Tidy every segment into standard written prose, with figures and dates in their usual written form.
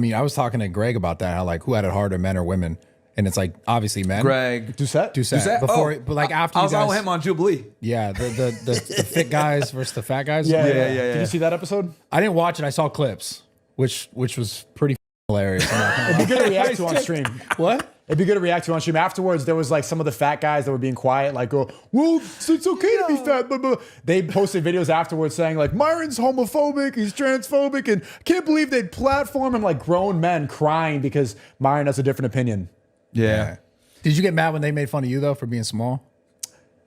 I mean, I was talking to Greg about that, how like who had it harder, men or women? And it's like obviously men. Greg Doucette. Before, but like after I you was guys, on with him on Jubilee. yeah, the fit guys versus the fat guys. Yeah. Yeah. Did you see that episode? I didn't watch it. I saw clips, which was pretty hilarious. It'd be good to react to on stream. What? It'd be good to react to on stream. Afterwards, there was like some of the fat guys that were being quiet, like, "Oh, well, it's okay to be fat." Blah, blah. They posted videos afterwards saying like, "Myron's homophobic, he's transphobic, and I can't believe they'd platform him." Like grown men crying because Myron has a different opinion. Yeah. Did you get mad when they made fun of you though for being small?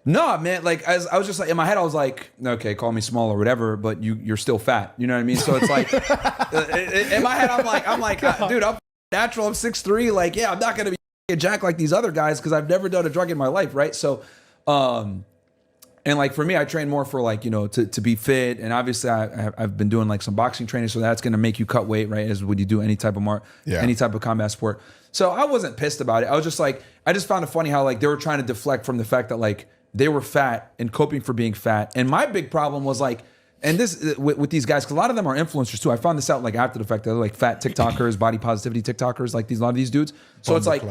No, man. Like, as I was just like in my head, I was like, okay, call me small or whatever, but you're still fat. You know what I mean? So it's like, in my head, I'm like, dude, I'm natural. I'm 6'3". Like, yeah, I'm not gonna be a jack like these other guys because I've never done a drug in my life, right? So, and like for me, I train more for like, you know, to be fit, and obviously I've been doing like some boxing training, so that's gonna make you cut weight, right? As when you do any type of any type of combat sport. So I wasn't pissed about it. I was just like, I just found it funny how like they were trying to deflect from the fact that like they were fat and coping for being fat, and my big problem was like. And this with these guys, because a lot of them are influencers too. I found this out like after the fact. They're like fat TikTokers, body positivity TikTokers, like a lot of these dudes. So it's like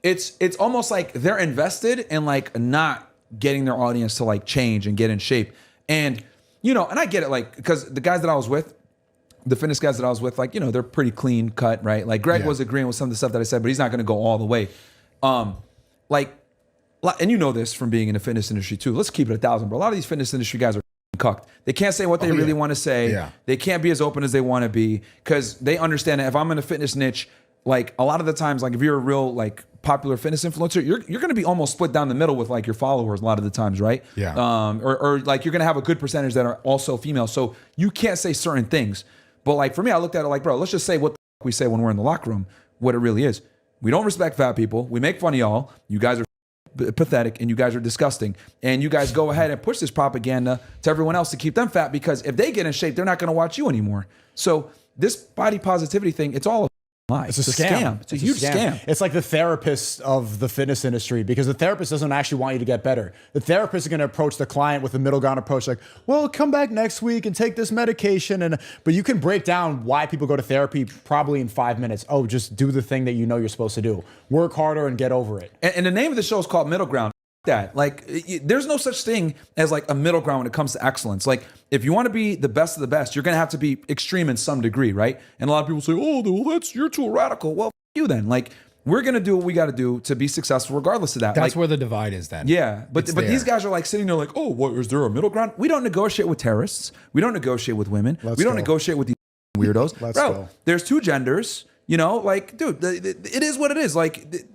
it's almost like they're invested in like not getting their audience to like change and get in shape. And you know, and I get it, like because the guys that I was with, the fitness guys that I was with, like you know, they're pretty clean cut, right? Like Greg was agreeing with some of the stuff that I said, but he's not going to go all the way. And you know this from being in the fitness industry too. Let's keep it 1,000, bro. A lot of these fitness industry guys are cucked. They can't say what they really want to say. Yeah. They can't be as open as they want to be because they understand that if I'm in a fitness niche, like a lot of the times, like if you're a real like popular fitness influencer, you're going to be almost split down the middle with like your followers a lot of the times, right? Yeah. Or like you're going to have a good percentage that are also female. So you can't say certain things. But like for me, I looked at it like, bro, let's just say what the fuck we say when we're in the locker room, what it really is. We don't respect fat people. We make fun of y'all. You guys are pathetic and you guys are disgusting, and you guys go ahead and push this propaganda to everyone else to keep them fat, because if they get in shape, they're not going to watch you anymore. So this body positivity thing, it's all a lie. It's a scam. It's a huge scam. It's like the therapist of the fitness industry, because the therapist doesn't actually want you to get better. The therapist is going to approach the client with a middle ground approach, like, well, come back next week and take this medication. But you can break down why people go to therapy probably in 5 minutes. Oh, just do the thing that you know you're supposed to do. Work harder and get over it. And the name of the show is called Middle Ground. That like there's no such thing as like a middle ground when it comes to excellence. Like if you want to be the best of the best, you're gonna have to be extreme in some degree, right? And a lot of people say, oh, well, you're too radical. Well, you then. Like we're gonna do what we got to do to be successful regardless of that. That's like, where the divide is then. Yeah, but these guys are like sitting there like, oh, what, is there a middle ground? We don't negotiate with terrorists. We don't negotiate with women. We don't negotiate with these weirdos. Bro, there's two genders. You know, like, dude, it is what it is. Like.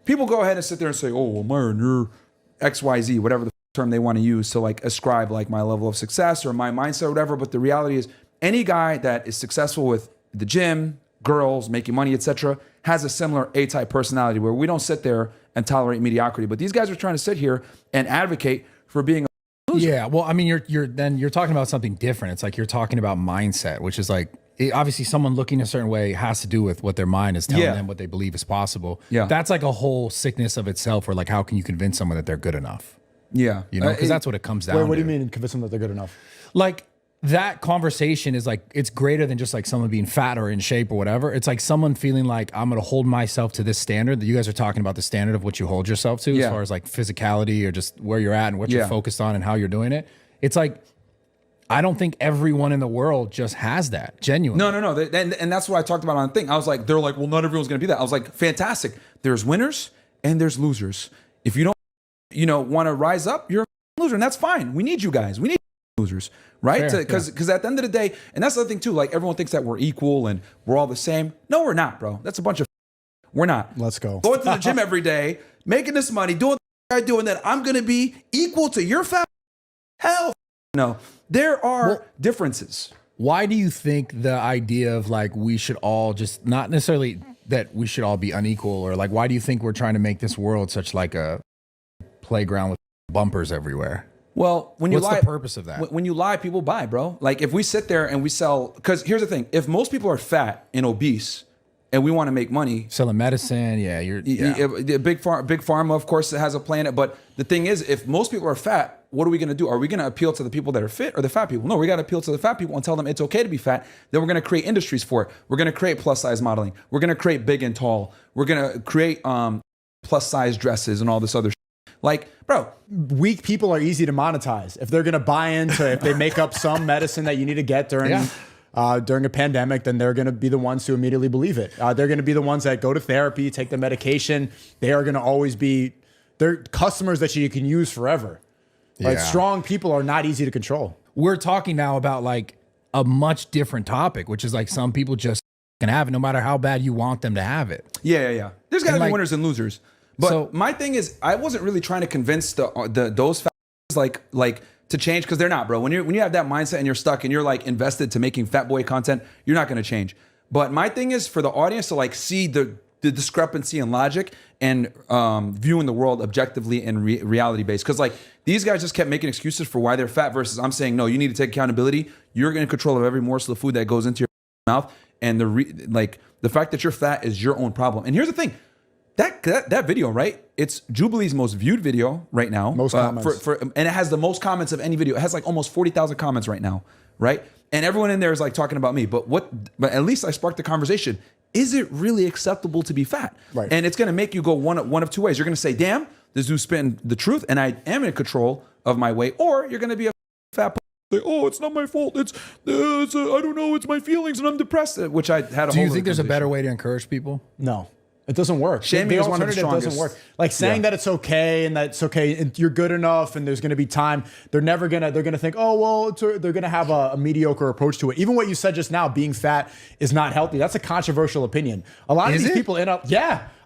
People go ahead and sit there and say, oh, well, Myron, you're XYZ, whatever the term they want to use to like ascribe like my level of success or my mindset or whatever. But the reality is any guy that is successful with the gym, girls, making money, etc., has a similar A-type personality where we don't sit there and tolerate mediocrity. But these guys are trying to sit here and advocate for being a loser. Yeah, well, I mean, you're talking about something different. It's like you're talking about mindset, which is like, obviously someone looking a certain way has to do with what their mind is telling them what they believe is possible. Yeah. That's like a whole sickness of itself, where like, how can you convince someone that they're good enough? Yeah. You know, because that's what it comes down to. What do you mean convince them that they're good enough? Like that conversation is like, it's greater than just like someone being fat or in shape or whatever. It's like someone feeling like I'm going to hold myself to this standard that you guys are talking about, the standard of what you hold yourself to as far as like physicality or just where you're at and what you're focused on and how you're doing it. It's like, I don't think everyone in the world just has that, genuinely. No. And that's what I talked about on the thing. I was like, they're like, well, not everyone's going to be that. I was like, fantastic. There's winners and there's losers. If you don't, want to rise up, you're a loser, and that's fine. We need you guys. We need losers, right? Because at the end of the day, and that's the other thing too, like everyone thinks that we're equal and we're all the same. No, we're not, bro. That's a bunch of we're not. Let's go. Going to the gym every day, making this money, doing what I do, and that I'm going to be equal to your fat. Hell no. There are differences. Why do you think the idea of like we should all just, not necessarily that we should all be unequal, or like why do you think we're trying to make this world such like a playground with bumpers everywhere? Well, when you lie, what's the purpose of that? When you lie, people buy, bro. Like if we sit there and we sell, because here's the thing: if most people are fat and obese, and we want to make money, selling medicine, big pharma, of course, has a play in it. But the thing is, if most people are fat, what are we going to do? Are we going to appeal to the people that are fit or the fat people? No, we got to appeal to the fat people and tell them it's okay to be fat. Then we're going to create industries for it. We're going to create plus size modeling. We're going to create big and tall. We're going to create plus size dresses and all this other shit. Like, bro, weak people are easy to monetize. If they're going to buy into, if they make up some medicine that you need to get during a pandemic, then they're going to be the ones who immediately believe it. They're going to be the ones that go to therapy, take the medication. They are going to always be, they're customers that you can use forever. Like strong people are not easy to control. We're talking now about like a much different topic, which is like some people just can have it no matter how bad you want them to have it. Yeah. There's got to be like, winners and losers. But so, my thing is, I wasn't really trying to convince those fat like to change, because they're not, bro. When you have that mindset and you're stuck and you're like invested to making fat boy content, you're not going to change. But my thing is for the audience to like see the discrepancy in logic and viewing the world objectively and reality based. Because like these guys just kept making excuses for why they're fat versus I'm saying, no, you need to take accountability. You're in control of every morsel of food that goes into your mouth. And the fact that you're fat is your own problem. And here's the thing. That video, right? It's Jubilee's most viewed video right now. Most comments. And it has the most comments of any video. It has like almost 40,000 comments right now, right? And everyone in there is like talking about me. But at least I sparked the conversation. Is it really acceptable to be fat? Right. And it's going to make you go one of two ways. You're going to say, damn, this dude's spitting the truth and I am in control of my weight. Or you're going to be a fat say, oh, it's not my fault. It's I don't know. It's my feelings and I'm depressed. Which I had a Do you think there's a better way to encourage people? No. It doesn't work. Shaming is one of the strongest. Doesn't work. Like saying that it's okay and that it's okay and you're good enough and there's going to be time. They're going to think, oh, well, they're going to have a mediocre approach to it. Even what you said just now, being fat is not healthy. That's a controversial opinion. A lot of these people a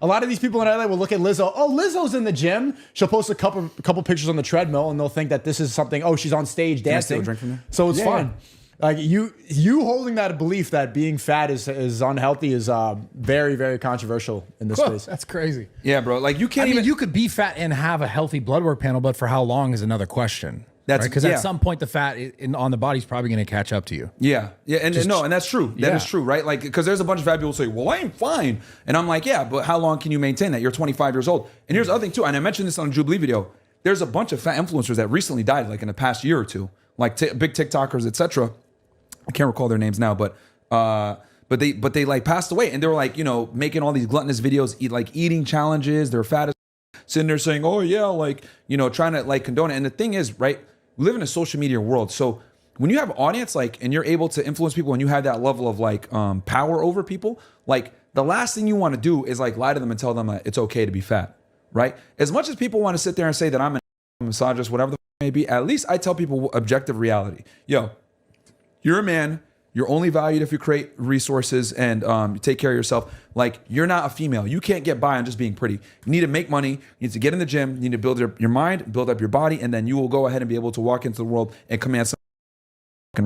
lot of these people in LA will look at Lizzo. Oh, Lizzo's in the gym. She'll post a couple pictures on the treadmill and they'll think that this is something, oh, she's on stage dancing. Can I steal a drink from there? So it's fine. Like you holding that belief that being fat is unhealthy is very, very controversial in this space. That's crazy. Yeah, bro. Like you can't even. You could be fat and have a healthy blood work panel, but for how long is another question. That's because at some point the fat on the body's probably going to catch up to you. Yeah, and that's true. That is true, right? Like because there's a bunch of fat people who say, "Well, I'm fine," and I'm like, "Yeah, but how long can you maintain that? You're 25 years old." And here's the other thing too, and I mentioned this on a Jubilee video. There's a bunch of fat influencers that recently died, like in the past year or two, like big TikTokers, etc. I can't recall their names now, but they like passed away, and they were like, making all these gluttonous videos, eating challenges. They're fat as sitting there saying, oh yeah, like, trying to like condone it. And the thing is, right, we live in a social media world. So when you have audience, like, and you're able to influence people and you have that level of like power over people, like the last thing you want to do is like lie to them and tell them that it's okay to be fat, right? As much as people want to sit there and say that I'm a misogynist, whatever the may be, at least I tell people objective reality. You're a man. You're only valued if you create resources and you take care of yourself. Like, you're not a female. You can't get by on just being pretty. You need to make money. You need to get in the gym. You need to build your mind, build up your body, and then you will go ahead and be able to walk into the world and command some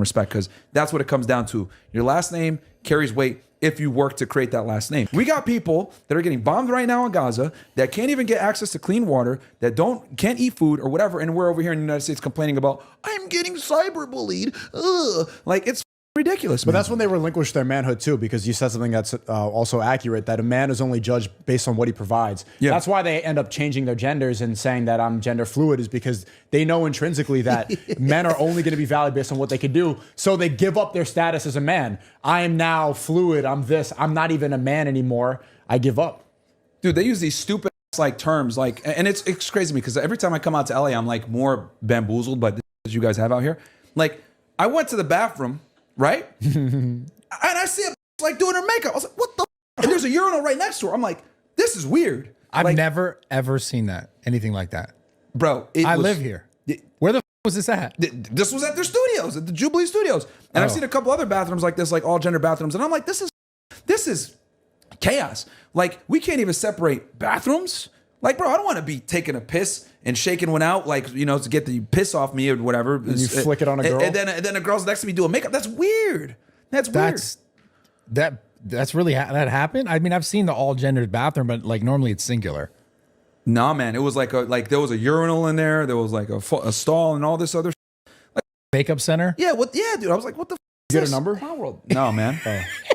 respect, because that's what it comes down to. Your last name carries weight if you work to create that last name. We got people that are getting bombed right now in Gaza that can't even get access to clean water, that can't eat food or whatever, and we're over here in the United States complaining about, I'm getting cyberbullied. Ugh. Like, it's ridiculous, man. But that's when they relinquish their manhood too, because you said something that's also accurate, that a man is only judged based on what he provides. Yeah. That's why they end up changing their genders and saying that I'm gender fluid, is because they know intrinsically that men are only going to be valued based on what they can do. So they give up their status as a man. I am now fluid. I'm this. I'm not even a man anymore. I give up. Dude, they use these stupid like terms, like, and it's crazy to me because every time I come out to LA, I'm like more bamboozled by this you guys have out here. Like, I went to the bathroom, right? And I see a like doing her makeup. I was like, what the? And there's a urinal right next to her. I'm like, this is weird. I've never ever seen anything like that, bro. I live here. Where the was this at? This was at their studios, at the Jubilee studios. And I've seen a couple other bathrooms like this, like all gender bathrooms, and I'm like, this is chaos. Like, we can't even separate bathrooms. Like, bro, I don't want to be taking a piss and shaking one out, like, to get the piss off me or whatever. And you flick it on a girl. And then a girl's next to me doing makeup. That's weird. That's weird. That's really that happened. I mean, I've seen the all gendered bathroom, but like normally it's singular. Nah, man, it was like there was a urinal in there. There was like a stall and all this other like makeup center. Yeah, dude. I was like, what the? You get a number? No, man.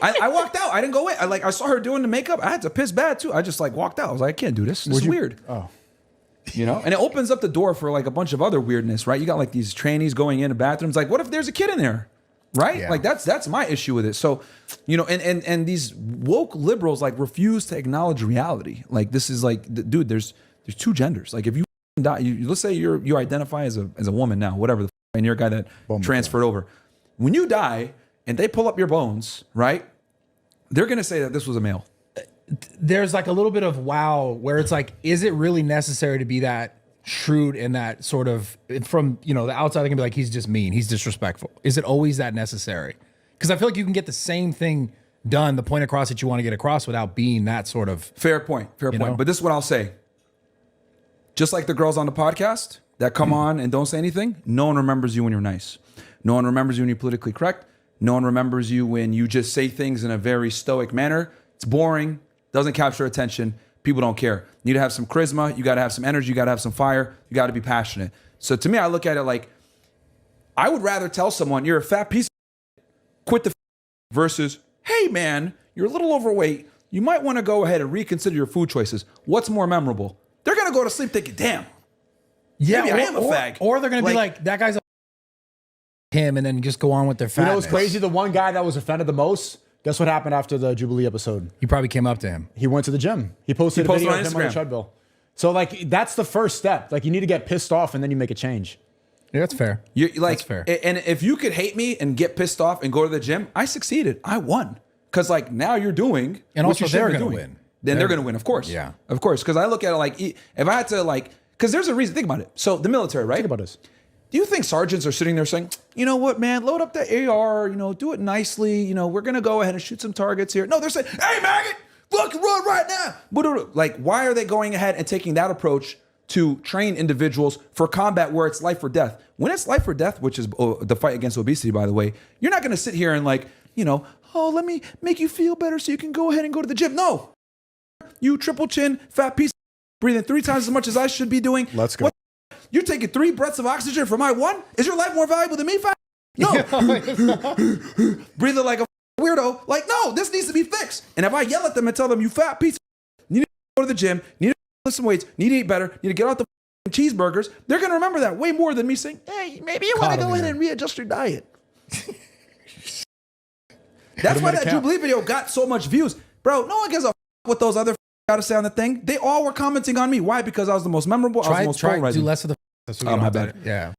I walked out. I didn't go in. I saw her doing the makeup. I had to piss bad too. I just like walked out. I was like, I can't do this. This is weird. Oh. You know, and it opens up the door for like a bunch of other weirdness, right? You got like these trainees going into bathrooms. Like, what if there's a kid in there, right? Yeah. Like that's my issue with it. So, you know, and these woke liberals like refuse to acknowledge reality. Like this is like, dude, there's two genders. Like if you die, let's say you identify as a woman now, whatever, and you're a guy that transferred over. When you die and they pull up your bones, right? They're gonna say that this was a male. There's like a little bit of wow where it's like, is it really necessary to be that shrewd and that sort of, from, you know, the outside they can be like, he's just mean, he's disrespectful. Is it always that necessary? Because I feel like you can get the same thing done, the point across that you want to get across, without being that sort of. Fair point. know? But this is what I'll say. Just like the girls on the podcast that come on and don't say anything, no one remembers you when you're nice. No one remembers you when you're politically correct. No one remembers you when you just say things in a very stoic manner. It's boring. Doesn't capture attention. People don't care. You need to have some charisma. You got to have some energy. You got to have some fire. You got to be passionate. So to me, I look at it like, I would rather tell someone you're a fat piece of quit the versus, hey man, you're a little overweight. You might want to go ahead and reconsider your food choices. What's more memorable? They're going to go to sleep thinking, damn. Yeah, maybe I am a fag. Or they're going to be like, that guy's a him, and then just go on with their fatness. You know what's crazy? The one guy that was offended the most, guess what happened after the Jubilee episode? You probably came up to him. He went to the gym. He posted a video of him on the treadmill. So like, that's the first step. Like you need to get pissed off and then you make a change. Yeah, that's fair. That's fair. And if you could hate me and get pissed off and go to the gym, I succeeded. I won. Because like now you're doing and what also you should they're be going to doing. win. Then they're going to win, of course. Yeah. Of course. Because I look at it like, if I had to like, because there's a reason, think about it. So the military, right? Think about this. Do you think sergeants are sitting there saying, you know what, man, load up the AR, you know, do it nicely. You know, we're going to go ahead and shoot some targets here. No, they're saying, hey, maggot, fucking run right now. Like, why are they going ahead and taking that approach to train individuals for combat where it's life or death? When it's life or death, which is the fight against obesity, by the way, you're not going to sit here and like, you know, oh, let me make you feel better so you can go ahead and go to the gym. No. You triple chin, fat piece, breathing 3 times as much as I should be doing. Let's go. What? You're taking 3 breaths of oxygen for my 1? Is your life more valuable than me, fat? No. Breathing like a weirdo. Like, no, this needs to be fixed. And if I yell at them and tell them, you fat piece, you need to go to the gym, need to lift some weights, need to eat better, need to get out the cheeseburgers, they're going to remember that way more than me saying, hey, maybe you want to go ahead and readjust your diet. That's why that Jubilee video got so much views. Bro, no one gives a f what those other got to say on the thing. They all were commenting on me. Why? Because I was the most memorable. I was the most polarizing. Do less of the. That's what my bad. Yeah.